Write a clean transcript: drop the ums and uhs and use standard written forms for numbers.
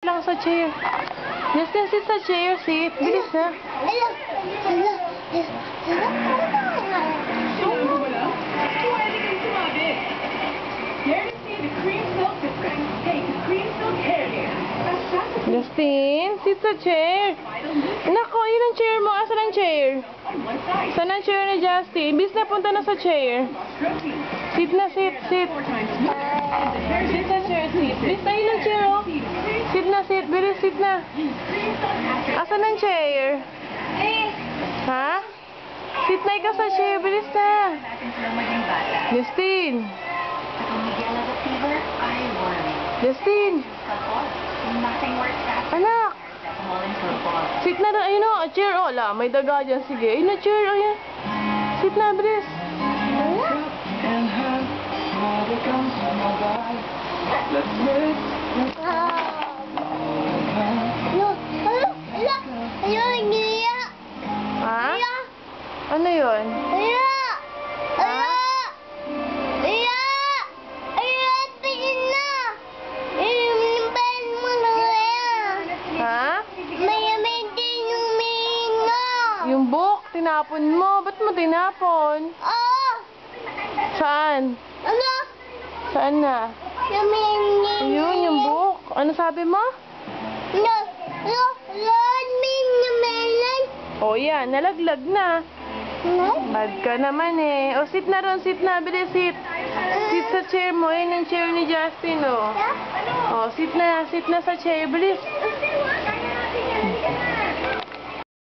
Lang sa chair. Justin, sit sa chair. Sit. Bilis na. Justin, sit sa chair. Nako, yun ang chair mo. Asan ang chair? Saan ang chair ni Justin? Bis na, punta na sa chair. Sit na, sit, sit. Sit sa chair, sit. Bis na, yun ang chair, oh. Sit na, sit. Bilis, sit na. Asan ang chair? Ha? Sit na ikaw sa chair. Bilis na. Justin. Justin. Anak. Sit na doon. Ayun o. Chair. O, la. May daga dyan. Sige. Ayun na, chair. Ayun. Sit na, bilis. Ha? Ano yun? Yung book, tinapon mo. Ba't mo tinapon? Saan? Saan na? Ayun, yung book. Ano sabi mo? O yan, nalaglag na. Bad ka naman eh. O sit na ron, sit na. Bilis, sit. Sit sa chair mo. Ayun ang chair ni Justin, o. O, sit na sa chair. Bilis.